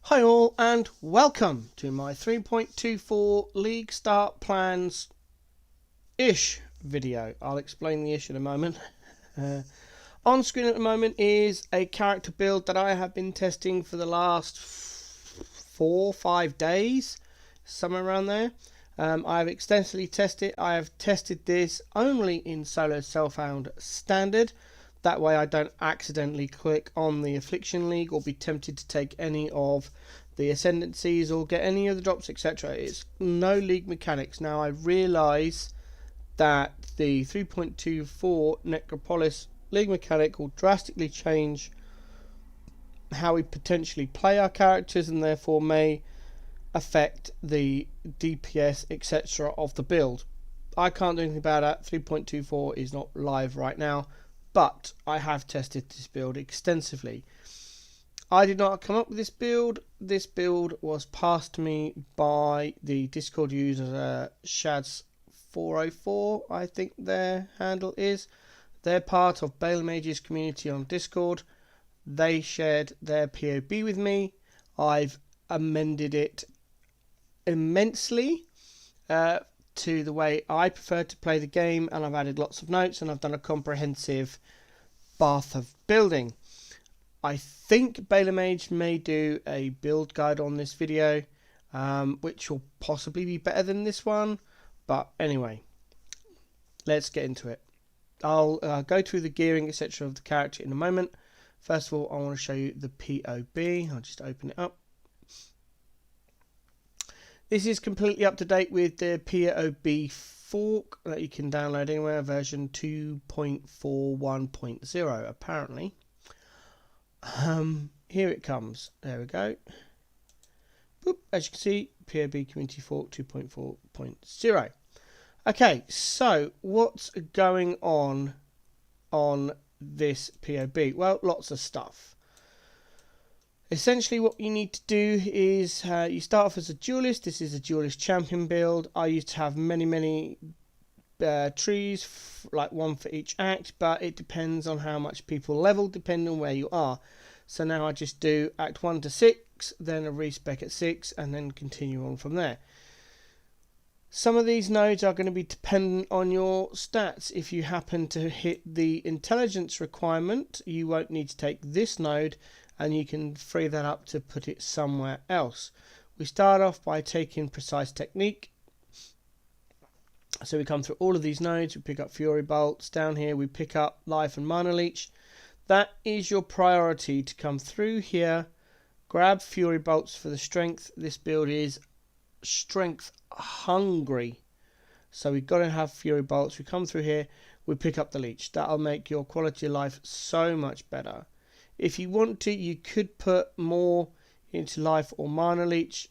Hi all and welcome to my 3.24 League Start Plans ish video. I'll explain the ish in a moment. On screen at the moment is a character build that I have been testing for the last 4-5 days, somewhere around there. I have extensively tested it. I have tested this only in solo self-found standard. That way I don't accidentally click on the Affliction League or be tempted to take any of the Ascendancies or get any of the drops, etc. It's no league mechanics. Now I realise that the 3.24 Necropolis league mechanic will drastically change how we potentially play our characters and therefore may affect the DPS, etc. of the build. I can't do anything about that. 3.24 is not live right now, but I have tested this build extensively. I did not come up with this build. This build was passed to me by the Discord user Shads404, I think their handle is. They're part of Bale Mage's community on Discord. They shared their PoB with me. I've amended it immensely to the way I prefer to play the game, and I've added lots of notes and I've done a comprehensive bath of building. I think Baylor Mage may do a build guide on this video, which will possibly be better than this one, but anyway, let's get into it. I'll go through the gearing, etc. of the character in a moment. First of all, I want to show you the PoB. I'll just open it up. This is completely up to date with the PoB fork that you can download anywhere, version 2.41.0 apparently. Here it comes. There we go. Boop. As you can see, PoB Community Fork 2.4.0. Okay, so what's going on this PoB? Well, lots of stuff. Essentially what you need to do is you start off as a duelist. This is a duelist champion build. I used to have many trees, like one for each act, but it depends on how much people level, depending on where you are. So now I just do act 1 to 6, then a respec at 6, and then continue on from there. Some of these nodes are going to be dependent on your stats. If you happen to hit the intelligence requirement, you won't need to take this node, and you can free that up to put it somewhere else. We start off by taking precise technique. So we come through all of these nodes, we pick up Fury Bolts. Down here we pick up Life and Mana Leech. That is your priority, to come through here, grab Fury Bolts for the strength. This build is strength hungry, so we've got to have Fury Bolts. We come through here, we pick up the Leech. That'll make your quality of life so much better. If you want to, you could put more into Life or Mana Leech,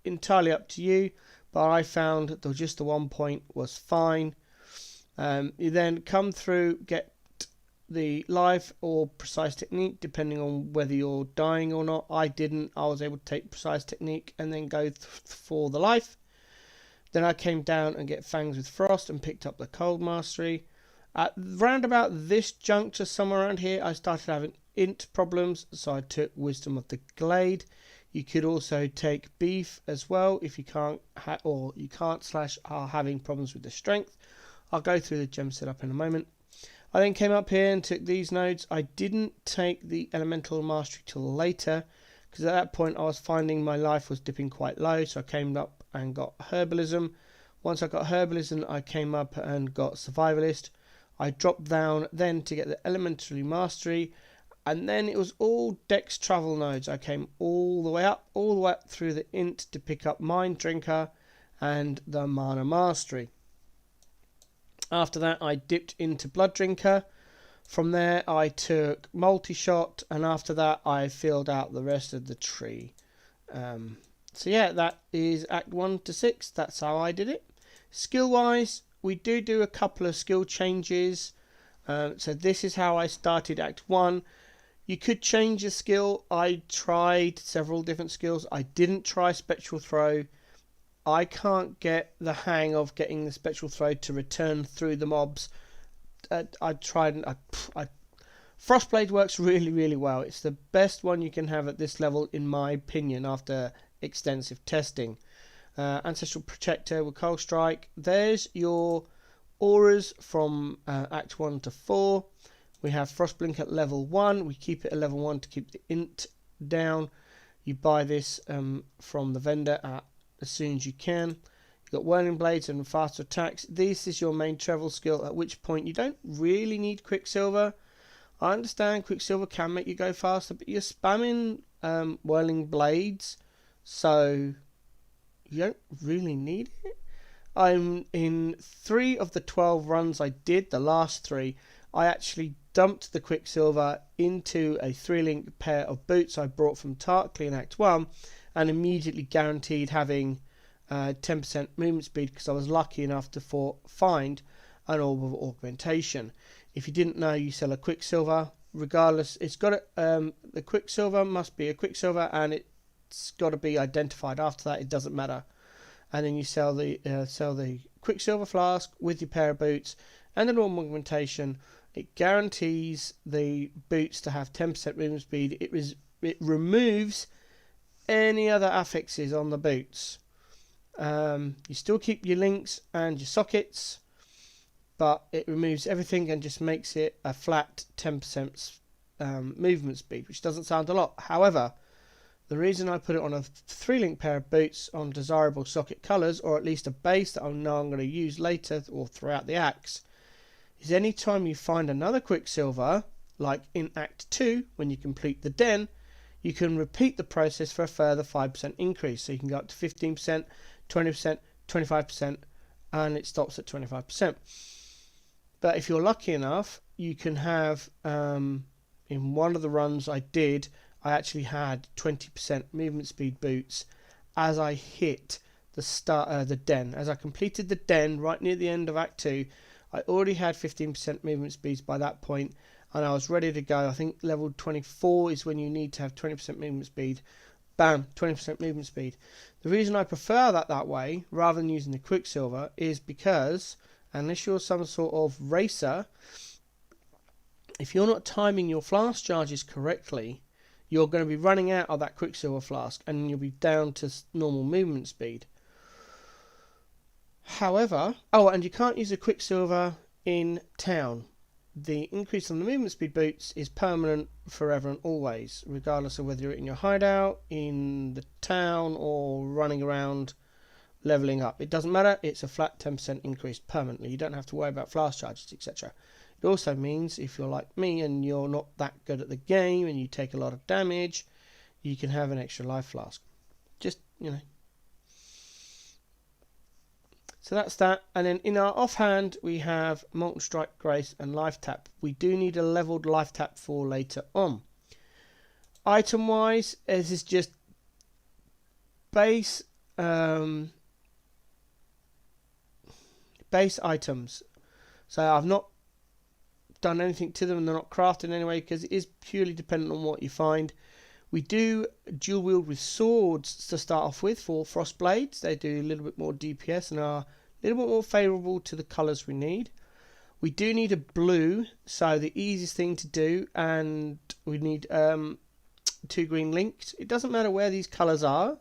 entirely up to you, but I found that just the 1 point was fine. You then come through, get the Life or Precise Technique, depending on whether you're dying or not. I didn't. I was able to take Precise Technique and then go for the Life. Then I came down and get Fangs with Frost and picked up the Cold Mastery. At round about this juncture, somewhere around here, I started having int problems, so I took Wisdom of the Glade. You could also take Beef as well if you can't / are having problems with the strength. I'll go through the gem setup in a moment. I then came up here and took these nodes. I didn't take the Elemental Mastery till later, because at that point I was finding my life was dipping quite low, so I came up and got Herbalism. Once I got Herbalism, I came up and got Survivalist. I dropped down then to get the Elementary Mastery, and then it was all Dex Travel nodes. I came all the way up through the Int to pick up Mind Drinker and the Mana Mastery. After that, I dipped into Blood Drinker. From there, I took Multi-Shot, and after that, I filled out the rest of the tree. So yeah, that is Act 1 to 6. That's how I did it. Skill-wise, we do a couple of skill changes. So this is how I started Act 1. You could change a skill. I tried several different skills. I didn't try Spectral Throw. I can't get the hang of getting the Spectral Throw to return through the mobs. I tried and I Frostblade works really well. It's the best one you can have at this level, in my opinion, after extensive testing. Ancestral Protector with Cold Strike. There's your auras from Act 1 to 4. We have Frostblink at level 1. We keep it at level 1 to keep the int down. You buy this from the vendor as soon as you can. You've got Whirling Blades and faster attacks. This is your main travel skill, at which point you don't really need Quicksilver. I understand Quicksilver can make you go faster, but you're spamming Whirling Blades, so you don't really need it. I'm in 3 of the 12 runs I did, the last 3, I actually dumped the Quicksilver into a 3-link pair of boots I brought from Tarkley in Act 1 and immediately guaranteed having 10% movement speed because I was lucky enough to find an Orb of Augmentation. If you didn't know, you sell a Quicksilver, regardless, it's got the Quicksilver must be a Quicksilver and it's got to be identified. After that, it doesn't matter. And then you sell the Quicksilver flask with your pair of boots and an Orb of Augmentation. It guarantees the boots to have 10% movement speed. It removes any other affixes on the boots. You still keep your links and your sockets, but it removes everything and just makes it a flat 10% movement speed, which doesn't sound a lot. However, the reason I put it on a 3-link pair of boots on desirable socket colours, or at least a base that I know I'm going to use later or throughout the acts, is any time you find another Quicksilver, like in Act 2, when you complete the den, you can repeat the process for a further 5% increase. So you can go up to 15%, 20%, 25%, and it stops at 25%. But if you're lucky enough, you can have, in one of the runs I did, I actually had 20% movement speed boots as I hit the den. As I completed the den right near the end of Act 2, I already had 15% movement speeds by that point, and I was ready to go. I think level 24 is when you need to have 20% movement speed. Bam, 20% movement speed. The reason I prefer that way, rather than using the Quicksilver, is because, unless you're some sort of racer, if you're not timing your flask charges correctly, you're going to be running out of that Quicksilver flask, and you'll be down to normal movement speed. However, and you can't use a Quicksilver in town. The increase on the movement speed boots is permanent forever and always, regardless of whether you're in your hideout, in the town, or running around leveling up. It doesn't matter, it's a flat 10% increase permanently. You don't have to worry about flask charges, etc. It also means if you're like me and you're not that good at the game and you take a lot of damage, you can have an extra life flask. Just, So that's that. And then in our offhand, we have Molten Strike, Grace, and Life Tap. We do need a leveled Life Tap for later on. Item-wise, this is just base items. So I've not done anything to them, and they're not crafted anyway because it is purely dependent on what you find. We do dual wield with swords to start off with for frost blades. They do a little bit more DPS and are a little bit more favourable to the colours we need. We do need a blue, so the easiest thing to do, and we need 2 green linked. It doesn't matter where these colours are,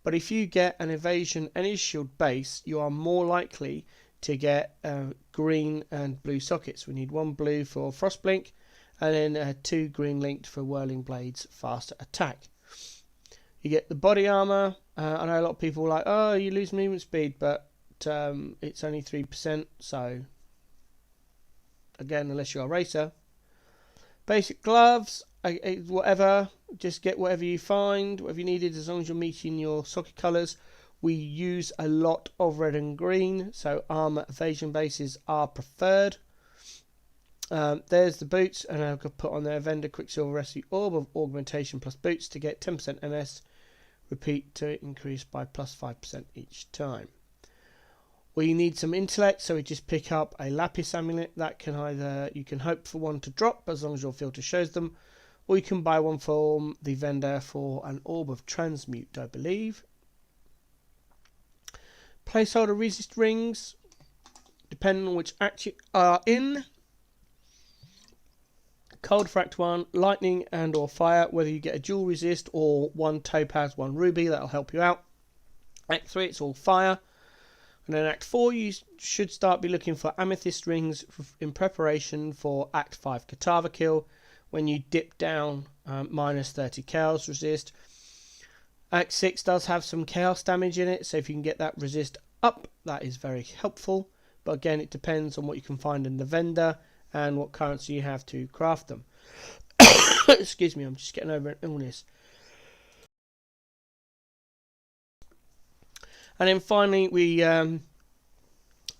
but if you get an evasion and shield base, you are more likely to get green and blue sockets. We need 1 blue for Frostblink and then 2 green linked for Whirling Blades faster attack. You get the body armor. I know a lot of people are like, oh, you lose movement speed, but it's only 3%, so again, unless you're a racer. Basic gloves, whatever, just get whatever you find, whatever you needed, as long as you're meeting your socket colours. We use a lot of red and green, so armor evasion bases are preferred. There's the boots, and I could put on there vendor Quicksilver Rescue Orb of Augmentation plus boots to get 10% MS. Repeat to increase by plus 5% each time. We need some intellect, so we just pick up a lapis amulet. That can either, you can hope for one to drop as long as your filter shows them, or you can buy one from the vendor for an orb of transmute, I believe. Placeholder resist rings, depending on which act you are in. Cold for Act 1, lightning and or fire, whether you get a dual resist or 1 topaz, 1 ruby, that'll help you out. Act 3, it's all fire. And then Act 4, you should start be looking for amethyst rings in preparation for Act 5 Katava kill, when you dip down minus 30 chaos resist. Act 6 does have some chaos damage in it, so if you can get that resist up, that is very helpful. But again, it depends on what you can find in the vendor and what currency you have to craft them. Excuse me, I'm just getting over an illness. And then finally, we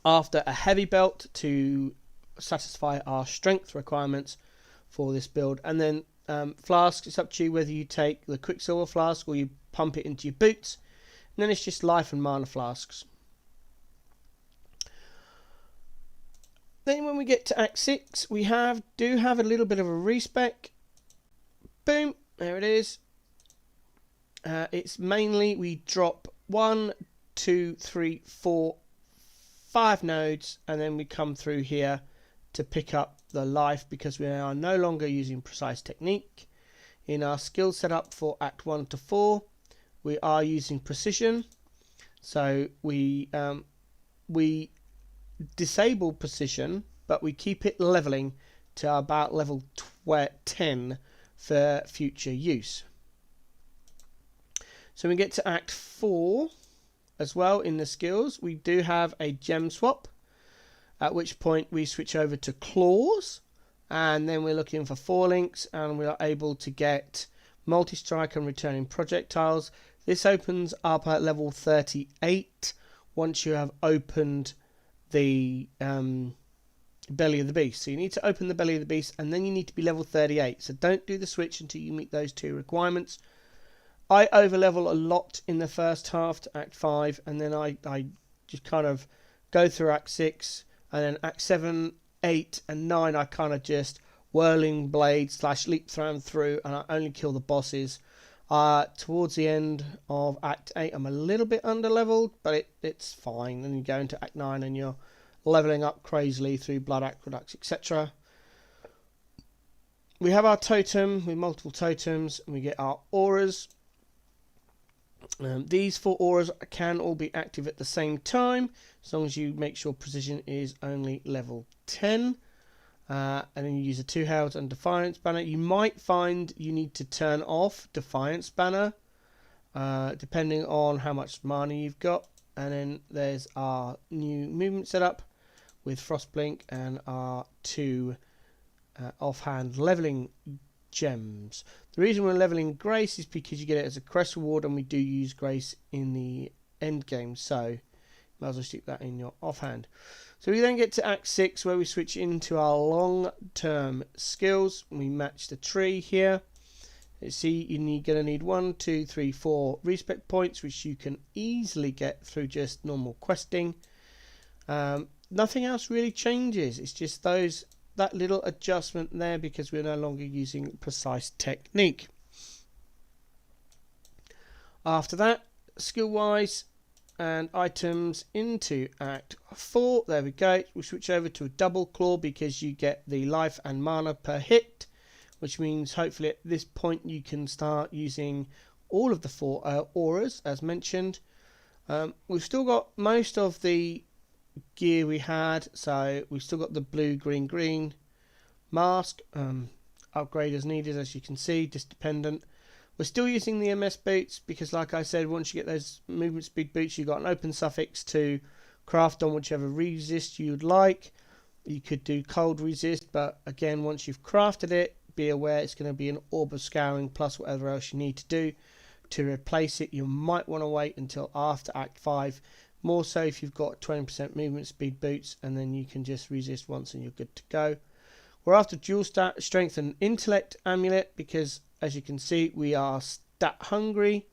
after a heavy belt to satisfy our strength requirements for this build. And then flasks, it's up to you whether you take the quicksilver flask or you pump it into your boots. And then it's just life and mana flasks. Then when we get to Act 6, we do have a little bit of a respec. Boom, there it is. It's mainly we drop 1, 2, 3, 4, 5 nodes, and then we come through here to pick up the life because we are no longer using precise technique. In our skill setup for Act 1 to 4, we are using precision. So we disable precision, but we keep it leveling to about level 10 for future use. So we get to Act 4 as well. In the skills, we do have a gem swap, at which point we switch over to claws, and then we're looking for 4 links, and we are able to get multi-strike and returning projectiles. This opens up at level 38 once you have opened the belly of the beast. So you need to open the belly of the beast, and then you need to be level 38. So don't do the switch until you meet those 2 requirements. I overlevel a lot in the first half to Act 5, and then I just kind of go through Act 6, and then Act 7, 8 and 9 I kind of just whirling blade / leap through, and I only kill the bosses. Towards the end of Act 8 I'm a little bit under leveled, but it's fine. Then you go into Act 9 and you're leveling up crazily through blood aqueducts, etc. We have our totem with multiple totems, and we get our auras. These 4 auras can all be active at the same time, as long as you make sure precision is only level 10. And then you use a 2 heralds and defiance banner. You might find you need to turn off defiance banner depending on how much mana you've got. And then there's our new movement setup with Frostblink and our 2 offhand leveling gems. The reason we're leveling Grace is because you get it as a quest reward, and we do use Grace in the end game, so might as well stick that in your offhand. So we then get to Act 6, where we switch into our long-term skills. We match the tree here. Let's see, you're going to need 1, 2, 3, 4 respec points, which you can easily get through just normal questing. Nothing else really changes. It's just that little adjustment there because we're no longer using precise technique. After that, skill-wise and items into Act 4. There we go. We switch over to a double claw because you get the life and mana per hit, which means hopefully at this point you can start using all of the 4 auras as mentioned. We've still got most of the gear we had, so we've still got the blue, green, green mask. Upgrade as needed, as you can see, just dependent. We're still using the MS boots because, like I said, once you get those movement speed boots, you've got an open suffix to craft on whichever resist you'd like. You could do cold resist, but again, once you've crafted it, be aware it's going to be an orb of scouring plus whatever else you need to do to replace it. You might want to wait until after Act 5, more so if you've got 20% movement speed boots, and then you can just resist once and you're good to go. We're after dual strength and intellect amulet because, as you can see, we are stat hungry.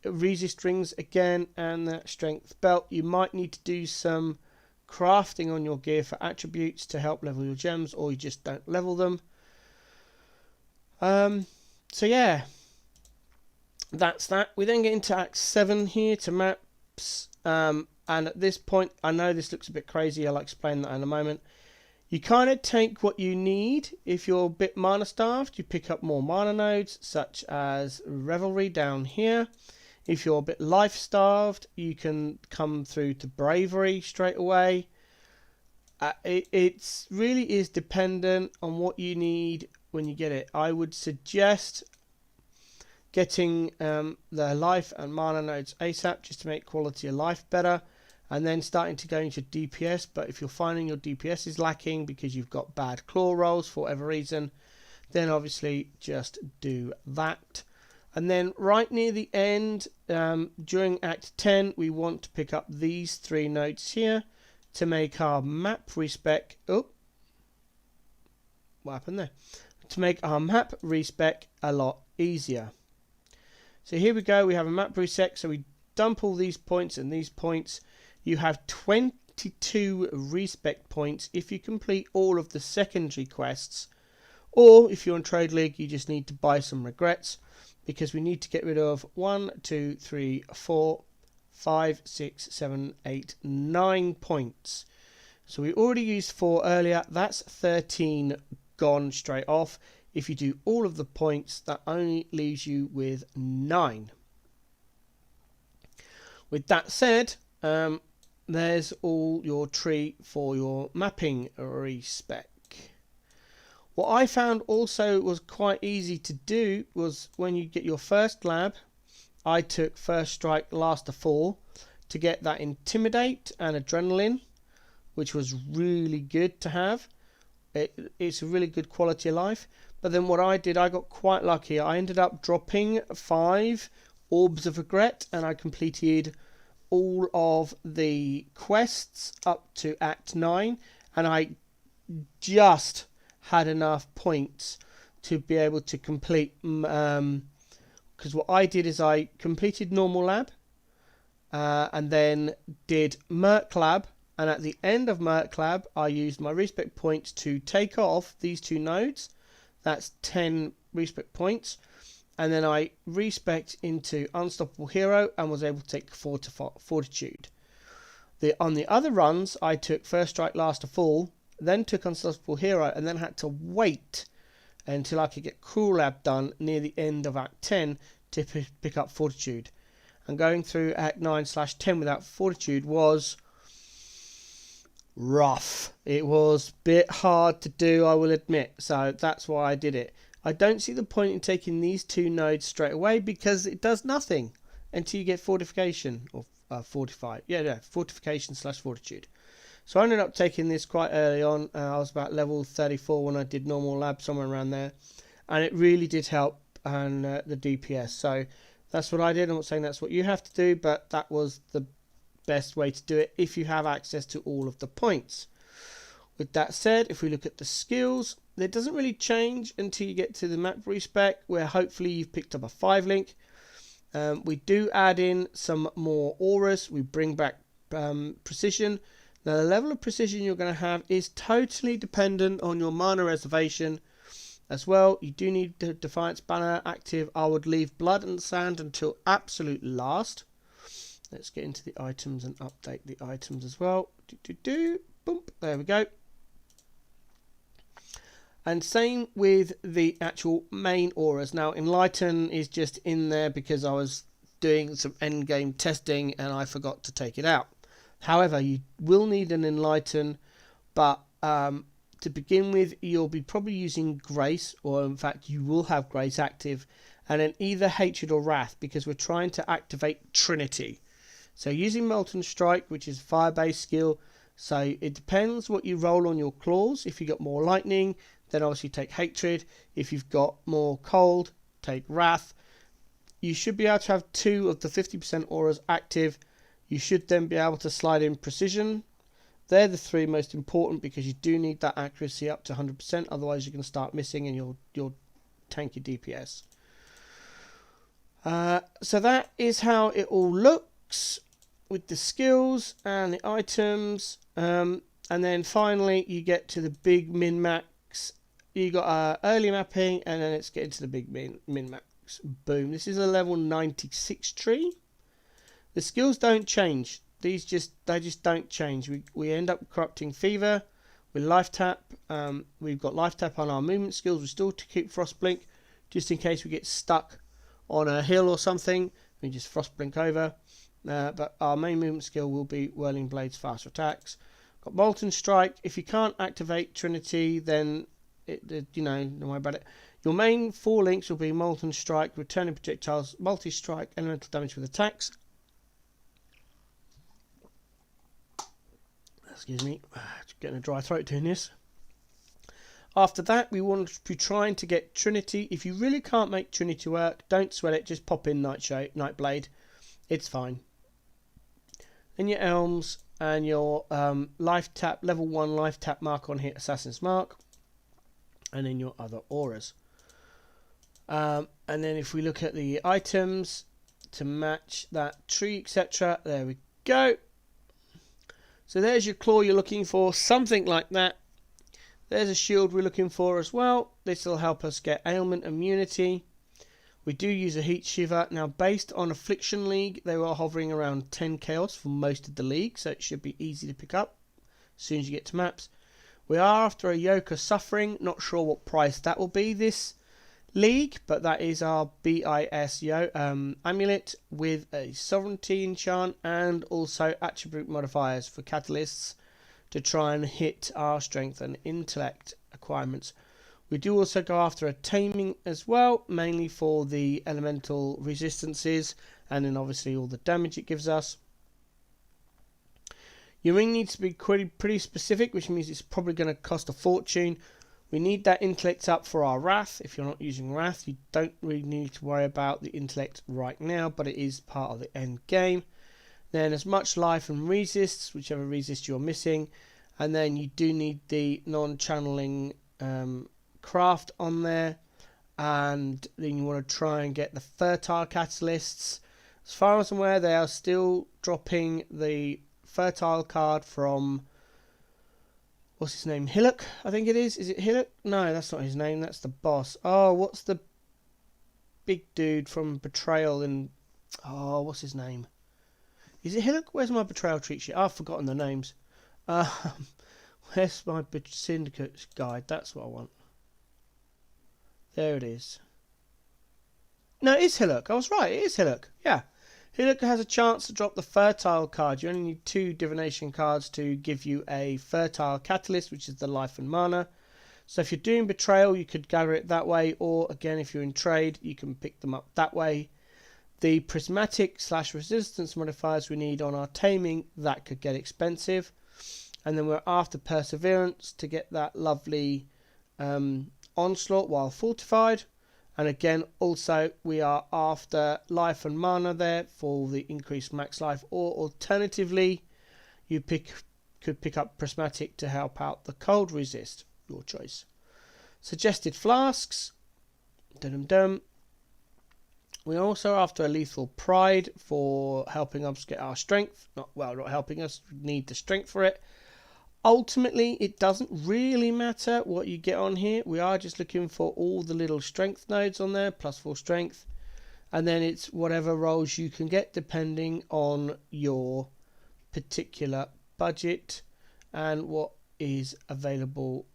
Resist rings again, and that strength belt. You might need to do some crafting on your gear for attributes to help level your gems, or you just don't level them. So yeah, that's that. We then get into Act 7 here to maps, and at this point, I know this looks a bit crazy, I'll explain that in a moment. You kind of take what you need. If you're a bit mana starved, you pick up more mana nodes, such as Revelry down here. If you're a bit life starved, you can come through to Bravery straight away. It really is dependent on what you need when you get it. I would suggest getting the life and mana nodes ASAP just to make quality of life better, and then starting to go into DPS. But if you're finding your DPS is lacking because you've got bad claw rolls for whatever reason, then obviously just do that. And then right near the end, during Act 10, we want to pick up these 3 nodes here to make our map respec. Oh, what happened there? To make our map respec a lot easier. So here we go. We have a map respec. So we dump all these points and these points. You have 22 respec points if you complete all of the secondary quests, or if you're on Trade League, you just need to buy some regrets, because we need to get rid of 1, 2, 3, 4, 5, 6, 7, 8, 9 points. So we already used 4 earlier. That's 13 gone straight off. If you do all of the points, that only leaves you with 9. With that said, there's all your tree for your mapping respec. What I found also was quite easy to do was when you get your first lab, I took First Strike, Last of Fall to get that Intimidate and Adrenaline, which was really good to have. It's a really good quality of life. But then what I did, I got quite lucky. I ended up dropping 5 Orbs of Regret, and I completed all of the quests up to Act 9, and I just had enough points to be able to complete, because what I did is I completed Normal Lab, and then did Merc Lab, and at the end of Merc Lab I used my respec points to take off these 2 nodes. That's 10 respec points, and then I respec'd into Unstoppable Hero and was able to take Fortitude. On the other runs, I took First Strike, Last of Fall, then took Unstoppable Hero, and then had to wait until I could get Cruel Lab done near the end of Act 10 to pick up Fortitude. And going through Act 9/10 without Fortitude was rough. It was a bit hard to do, I will admit, so that's why I did it. I don't see the point in taking these 2 nodes straight away because it does nothing until you get Fortification, or Fortify. Yeah, Fortification/Fortitude. So I ended up taking this quite early on. I was about level 34 when I did Normal Lab, somewhere around there, and it really did help and the DPS. So that's what I did. I'm not saying that's what you have to do, but that was the best way to do it if you have access to all of the points. With that said, if we look at the skills, it doesn't really change until you get to the map respec, where hopefully you've picked up a 5 link. We do add in some more auras. We bring back precision. Now the level of precision you're going to have is totally dependent on your mana reservation as well. You do need the Defiance banner active. I would leave Blood and Sand until absolute last. Let's get into the items and update the items as well. Boom, there we go. And same with the actual main auras. Now Enlighten is just in there because I was doing some endgame testing and I forgot to take it out. However, you will need an Enlighten, but to begin with, you'll be probably using Grace, or in fact you will have Grace active, and then either Hatred or Wrath, because we're trying to activate Trinity. So using Molten Strike, which is a fire-based skill, so it depends what you roll on your claws. If you got more lightning, then obviously take Hatred. If you've got more cold, take Wrath. You should be able to have 2 of the 50% auras active. You should then be able to slide in Precision. They're the 3 most important because you do need that accuracy up to 100%. Otherwise you're going to start missing and you'll tank your DPS. So that is how it all looks with the skills and the items. And then finally you get to the big min-max. You got early mapping, and then it's getting to the big min-max. Boom. This is a level 96 tree. The skills don't change. They just don't change. We end up corrupting Fever, with life tap. We've got life tap on our movement skills. We still to keep frost blink, just in case we get stuck on a hill or something. We just frost blink over. But our main movement skill will be whirling blades, faster attacks. Got molten strike. If you can't activate Trinity, then don't worry about it. Your main 4 links will be molten strike, returning projectiles, multi strike, elemental damage with attacks. Excuse me, just getting a dry throat doing this. After that, we want to be trying to get Trinity. If you really can't make Trinity work, don't sweat it. Just pop in Nightblade. It's fine. Then your Elms and your life tap, level 1 life tap mark on hit, Assassin's Mark. And then your other auras. And then if we look at the items to match that tree, etc. There we go. So there's your claw you're looking for, something like that. There's a shield we're looking for as well. This will help us get ailment immunity. We do use a heat shiver. Now, based on Affliction League, they were hovering around 10 chaos for most of the league, so it should be easy to pick up as soon as you get to maps. We are after a Yoke of Suffering. Not sure what price that will be this league, but that is our BIS amulet with a sovereignty enchant and also attribute modifiers for catalysts to try and hit our strength and intellect requirements. We do also go after a taming as well, mainly for the elemental resistances and then obviously all the damage it gives us. Your ring needs to be pretty specific, which means it's probably going to cost a fortune. We need that intellect up for our Wrath. If you're not using Wrath, you don't really need to worry about the intellect right now, but it is part of the end game. Then as much life and resists, whichever resist you're missing. And then you do need the non-channeling craft on there. And then you want to try and get the fertile catalysts. As far as I'm aware, they are still dropping the fertile card from... what's his name? Hillock, I think it is. Is it Hillock? No, that's not his name. That's the boss. Oh, what's the big dude from Betrayal and... oh, what's his name? Is it Hillock? Where's my Betrayal treat sheet? I've forgotten the names. Where's my Syndicate guide? That's what I want. There it is. No, it is Hillock. I was right. It is Hillock. Yeah. Hillock has a chance to drop the Fertile card. You only need 2 Divination cards to give you a Fertile Catalyst, which is the life and mana. So if you're doing Betrayal, you could gather it that way. Or, again, if you're in trade, you can pick them up that way. The Prismatic / Resistance modifiers we need on our Taming, that could get expensive. And then we're after Perseverance to get that lovely Onslaught while fortified. And again, also, we are after life and mana there for the increased max life. Or alternatively, you could pick up Prismatic to help out the cold resist. Your choice. Suggested flasks. Dum-dum-dum. We're also after a Lethal Pride for helping us get our strength. Not helping us. We need the strength for it. Ultimately, it doesn't really matter what you get on here. We are just looking for all the little strength nodes on there, +4 strength. And then it's whatever rolls you can get depending on your particular budget and what is available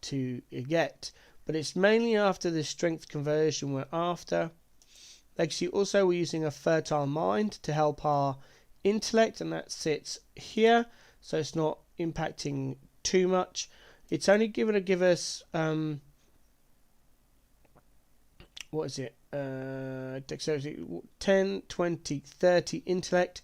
to get. But it's mainly after the strength conversion we're after. Legacy also, we're using a Fertile Mind to help our intellect, and that sits here. So it's not impacting too much. It's only going to give us, what is it? Dexterity, 10, 20, 30 intellect.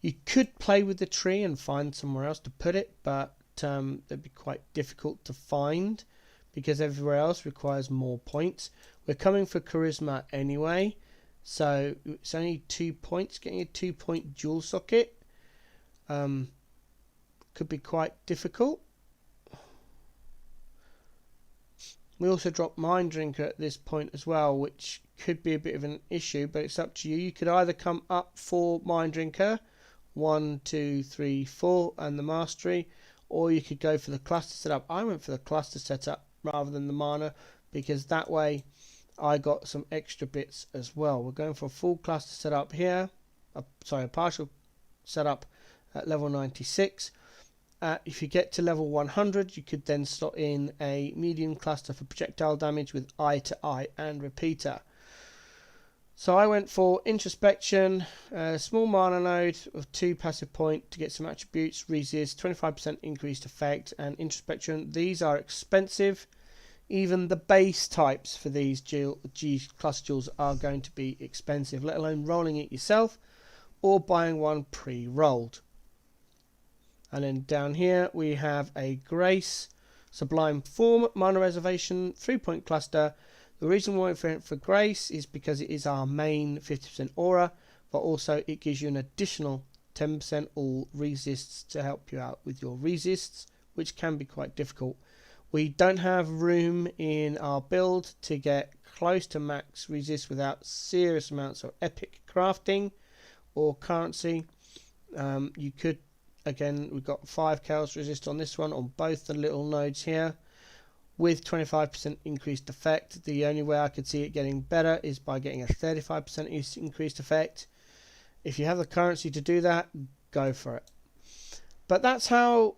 You could play with the tree and find somewhere else to put it, but it'd be quite difficult to find because everywhere else requires more points. We're coming for Charisma anyway, so it's only 2 points. Getting a 2-point dual socket could be quite difficult. We also drop Mind Drinker at this point as well, which could be a bit of an issue, but it's up to you. You could either come up for Mind Drinker, 1, 2, 3, 4, and the Mastery, or you could go for the cluster setup. I went for the cluster setup rather than the mana, because that way I got some extra bits as well. We're going for a full cluster setup here, a partial setup at level 96. if you get to level 100, you could then slot in a medium cluster for projectile damage with eye to eye and repeater. So I went for introspection, small mana node of 2 passive point to get some attributes, resist, 25% increased effect, and introspection. These are expensive. Even the base types for these G cluster jewels are going to be expensive, let alone rolling it yourself or buying one pre-rolled. And then down here we have a Grace Sublime Form mana reservation 3-point cluster. The reason why we went for Grace is because it is our main 50% aura, but also it gives you an additional 10% all resists to help you out with your resists, which can be quite difficult. We don't have room in our build to get close to max resist without serious amounts of epic crafting or currency. You could, again, we've got 5 chaos resist on this one on both the little nodes here with 25% increased effect. The only way I could see it getting better is by getting a 35% increased effect. If you have the currency to do that, go for it. But that's how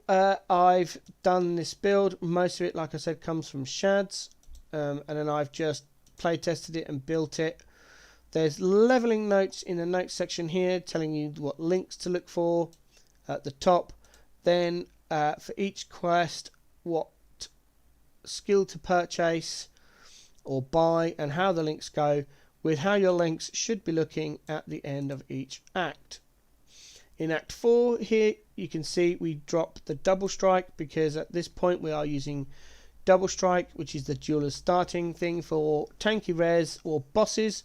I've done this build. Most of it, like I said, comes from Shads, and then I've just play tested it and built it. There's leveling notes in the notes section here telling you what links to look for at the top. Then for each quest, what skill to purchase or buy and how the links go, with how your links should be looking at the end of each act. In Act 4 here you can see we drop the double strike because at this point we are using double strike, which is the jeweler's starting thing for tanky rares or bosses.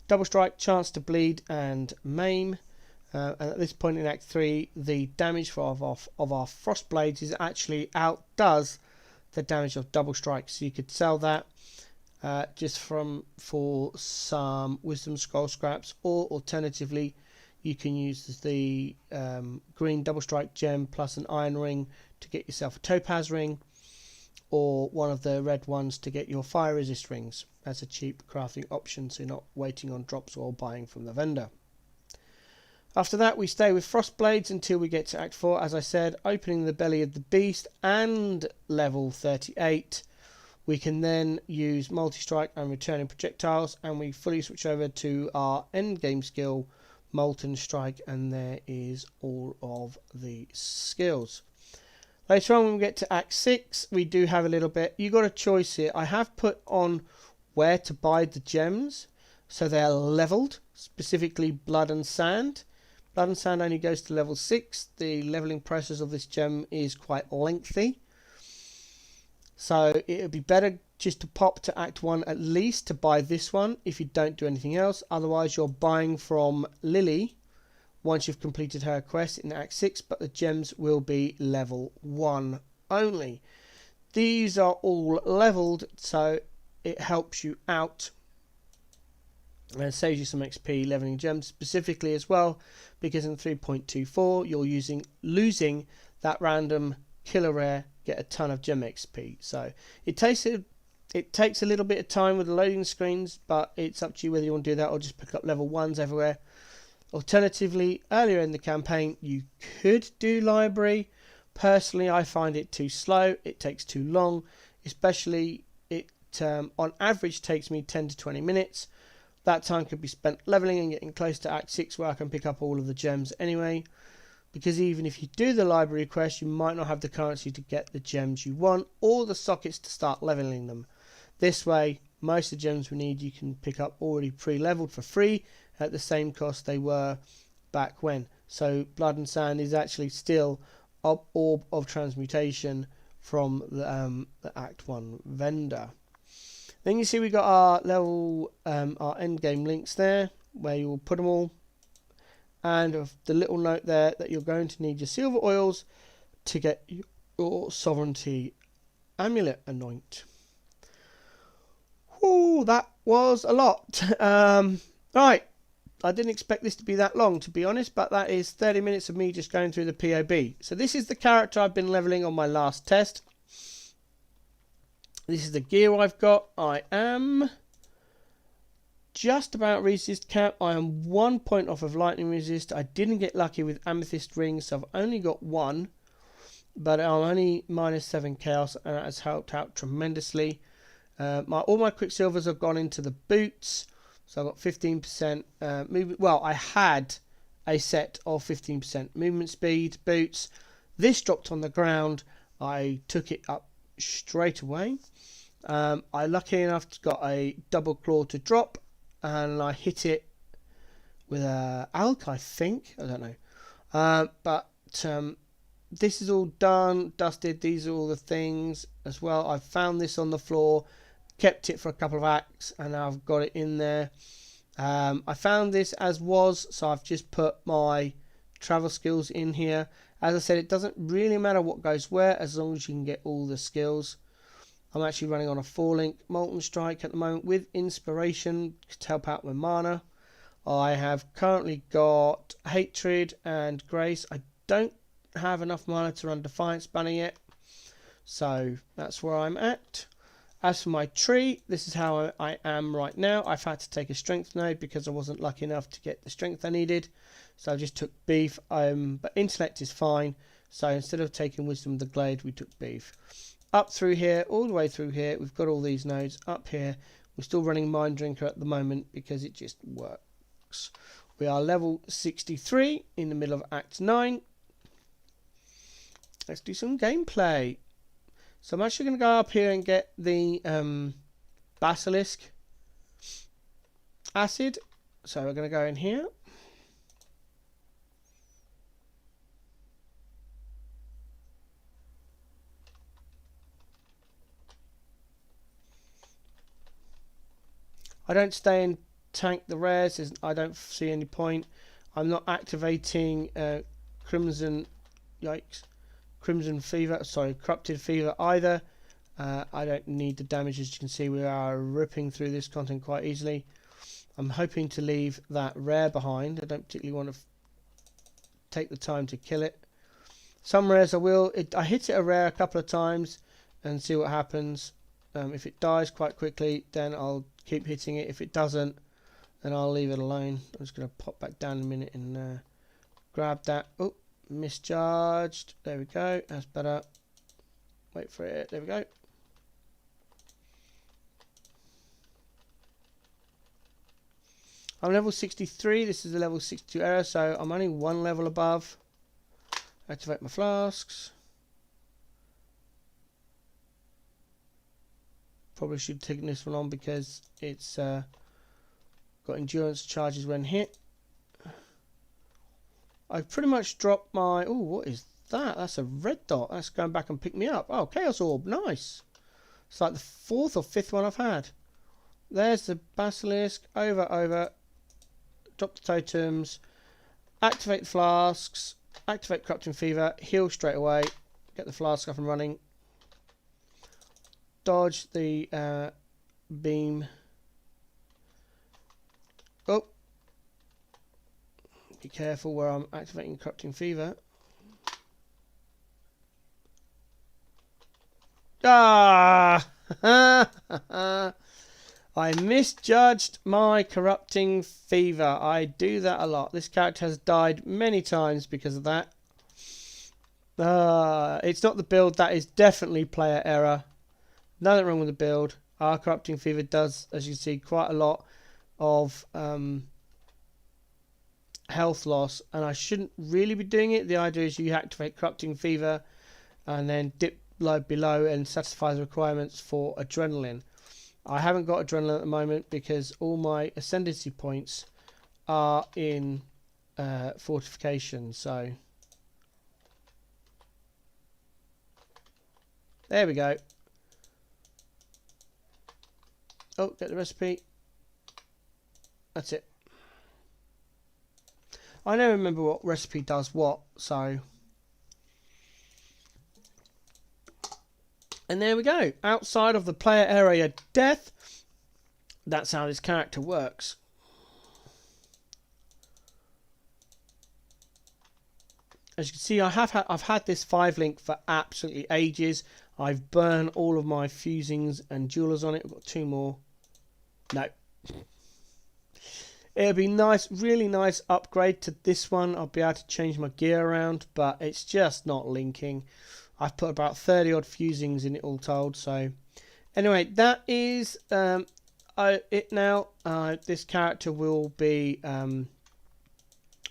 Double strike, chance to bleed and maim. And at this point in Act 3 the damage of our frost blades is actually outdoes the damage of double strike, so you could sell that just for some wisdom scroll scraps, or alternatively you can use the green double strike gem plus an iron ring to get yourself a topaz ring, or one of the red ones to get your fire resist rings. That's a cheap crafting option, so you're not waiting on drops or buying from the vendor. After that we stay with frost blades until we get to Act 4, as I said, opening the belly of the beast and level 38. We can then use multi-strike and returning projectiles, and we fully switch over to our end game skill, Molten Strike, and there is all of the skills. Later on when we get to Act 6 we do have a little bit, you got a choice here. I have put on where to buy the gems so they're leveled, specifically Blood and Sand. Blood and Sand only goes to level 6. The leveling process of this gem is quite lengthy, so it would be better just to pop to Act 1 at least to buy this one if you don't do anything else. Otherwise you're buying from Lily once you've completed her quest in Act 6, but the gems will be level 1 only. These are all leveled, so it helps you out and saves you some XP leveling gems specifically as well, because in 3.24 you're losing that random killer rare, get a ton of gem XP. So it takes a little bit of time with the loading screens, but it's up to you whether you want to do that or just pick up level 1s everywhere. Alternatively, earlier in the campaign you could do library. Personally I find it too slow, it takes too long, especially it on average takes me 10 to 20 minutes. That time could be spent leveling and getting close to Act 6 where I can pick up all of the gems anyway, because even if you do the library quest you might not have the currency to get the gems you want or the sockets to start leveling them. This way most of the gems we need you can pick up already pre-leveled for free at the same cost they were back when. So Blood and Sand is actually still Orb of Transmutation from the Act 1 vendor. Then you see we got our level, our end game links there, where you will put them all, and the little note there that you're going to need your silver oils to get your sovereignty amulet anoint. Whoo, that was a lot. Right, I didn't expect this to be that long, to be honest, but that is 30 minutes of me just going through the PoB. So this is the character I've been leveling on my last test. This is the gear I've got. I am just about resist cap. I am 1 point off of lightning resist. I didn't get lucky with amethyst rings, so I've only got 1. but I'm only -7 chaos, and that has helped out tremendously. All my quicksilvers have gone into the boots, so I've got 15% movement. Well, I had a set of 15% movement speed boots. This dropped on the ground. I took it up straight away. I lucky enough got a double claw to drop, and I hit it with a alk, I think. I don't know. But this is all done, dusted. These are all the things as well. I've found this on the floor, kept it for a couple of acts, and now I've got it in there. I found this as was, so I've just put my travel skills in here. As I said, it doesn't really matter what goes where as long as you can get all the skills. I'm actually running on a 4-link Molten Strike at the moment with Inspiration to help out with mana. I have currently got Hatred and Grace. I don't have enough mana to run Defiance Banner yet, so that's where I'm at. As for my tree, this is how I am right now. I've had to take a strength node because I wasn't lucky enough to get the strength I needed, so I just took beef. But intellect is fine, so instead of taking wisdom of the glade, we took beef. Up through here, all the way through here, we've got all these nodes. Up here, we're still running Mind Drinker at the moment because it just works. We are level 63 in the middle of Act 9. Let's do some gameplay. So I'm actually going to go up here and get the Basilisk Acid. So we're going to go in here. I don't stay and tank the rares. I don't see any point. I'm not activating Crimson Fever. Sorry, Corrupted Fever either. I don't need the damage. As you can see, we are ripping through this content quite easily. I'm hoping to leave that rare behind. I don't particularly want to take the time to kill it. Some rares I will. I hit it a rare a couple of times and see what happens. If it dies quite quickly, then I'll keep hitting it. If it doesn't, then I'll leave it alone. I'm just going to pop back down in a minute and grab that. Oh, mischarged. There we go. That's better. Wait for it. There we go. I'm level 63. This is a level 62 area, so I'm only one level above. Activate my flasks. Probably should have taken this one on because it's got endurance charges when hit. I've pretty much dropped my... Oh, what is that? That's a red dot. That's going back and pick me up. Oh, Chaos Orb. Nice. It's like the 4th or 5th one I've had. There's the Basilisk. Over. Drop the totems. Activate the flasks. Activate Corrupting Fever. Heal straight away. Get the flask up and running. Dodge the beam. Oh. Be careful where I'm activating Corrupting Fever. Ah! I misjudged my Corrupting Fever. I do that a lot. This character has died many times because of that. It's not the build. That is definitely player error. Nothing wrong with the build. Our Corrupting Fever does, as you see, quite a lot of health loss, and I shouldn't really be doing it. The idea is you activate Corrupting Fever and then dip below and satisfy the requirements for Adrenaline. I haven't got Adrenaline at the moment because all my Ascendancy points are in Fortification, so there we go. Oh, get the recipe. That's it. I never remember what recipe does what, so. And there we go. Outside of the player area death, that's how this character works. As you can see, I've had this 5-link for absolutely ages. I've burned all of my fusings and jewelers on it. I've got 2 more. No. It'll be nice, really nice upgrade to this one. I'll be able to change my gear around, but it's just not linking. I've put about 30 odd fusings in it all told. So anyway, that is it now. This character will be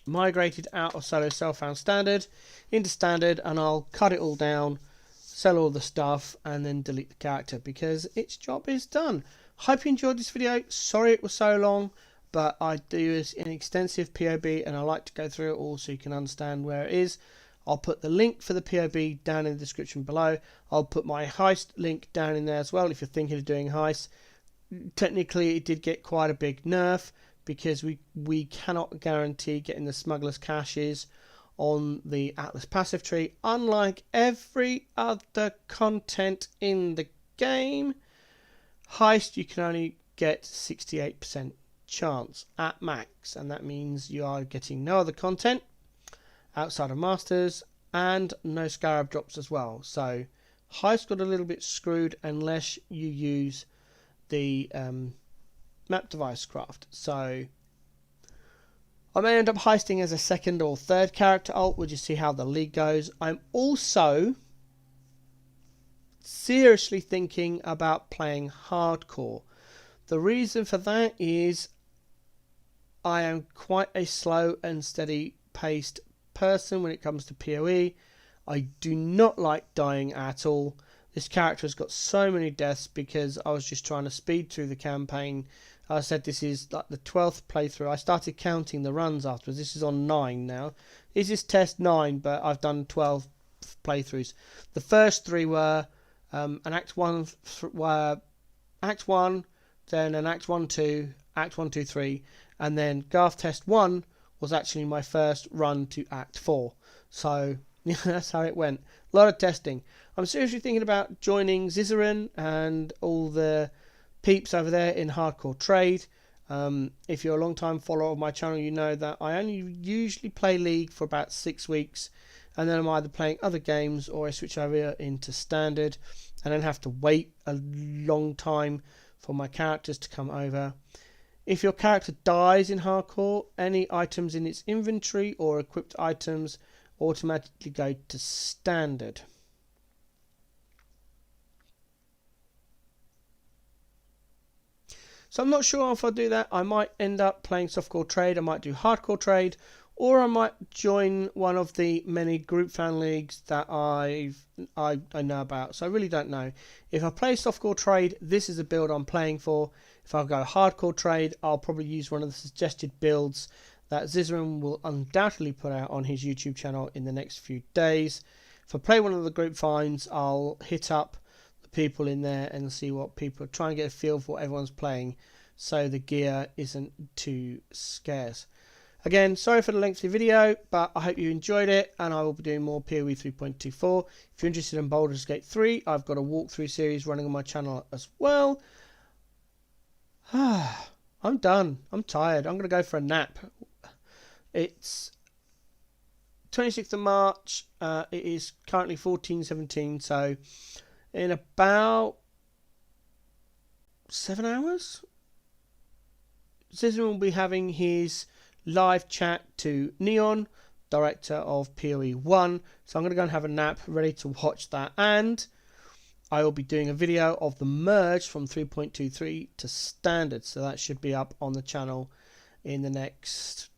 migrated out of solo self-found standard into standard, and I'll cut it all down, sell all the stuff, and then delete the character because its job is done. Hope you enjoyed this video. Sorry it was so long, but I do an extensive POB and I like to go through it all so you can understand where it is. I'll put the link for the POB down in the description below. I'll put my heist link down in there as well if you're thinking of doing heists. Technically it did get quite a big nerf because we cannot guarantee getting the smuggler's caches on the Atlas passive tree, unlike every other content in the game. Heist, you can only get 68% chance at max, and that means you are getting no other content outside of Masters and no Scarab drops as well. So Heist got a little bit screwed unless you use the map device craft. So I may end up heisting as a second or third character alt. We'll just see how the league goes. I'm also seriously thinking about playing hardcore. The reason for that is I am quite a slow and steady paced person when it comes to PoE. I do not like dying at all. This character has got so many deaths because I was just trying to speed through the campaign. I said this is like the 12th playthrough. I started counting the runs afterwards. This is on 9 now. This is test 9, but I've done 12 playthroughs. The first 3 were an Act 1, then an Act 1, 2, Act 1, 2, 3, and then Garth Test 1 was actually my first run to Act 4. So yeah, that's how it went. A lot of testing. I'm seriously thinking about joining Zizaran and all the peeps over there in hardcore trade. If you're a long time follower of my channel, you know that I only usually play League for about 6 weeks, and then I'm either playing other games or I switch over into standard and then have to wait a long time for my characters to come over. If your character dies in hardcore, any items in its inventory or equipped items automatically go to standard. So I'm not sure if I'll do that. I might end up playing softcore trade, I might do hardcore trade, or I might join one of the many group fan leagues that I know about. So I really don't know. If I play softcore trade, this is a build I'm playing for. If I go hardcore trade, I'll probably use one of the suggested builds that Zizaran will undoubtedly put out on his YouTube channel in the next few days. If I play one of the group finds, I'll hit up the people in there and see what people try and get a feel for what everyone's playing, so the gear isn't too scarce. Again, sorry for the lengthy video, but I hope you enjoyed it, and I will be doing more PoE 3.24. If you're interested in Baldur's Gate 3, I've got a walkthrough series running on my channel as well. I'm done. I'm tired. I'm going to go for a nap. It's 26th of March. It is currently 14:17, so in about 7 hours, Zizaran will be having his live chat to Neon, director of PoE 1. So I'm going to go and have a nap, ready to watch that. And I will be doing a video of the merge from 3.23 to standard. So that should be up on the channel in the next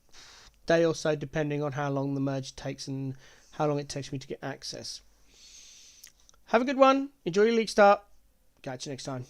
day or so, depending on how long the merge takes and how long it takes me to get access. Have a good one. Enjoy your league start. Catch you next time.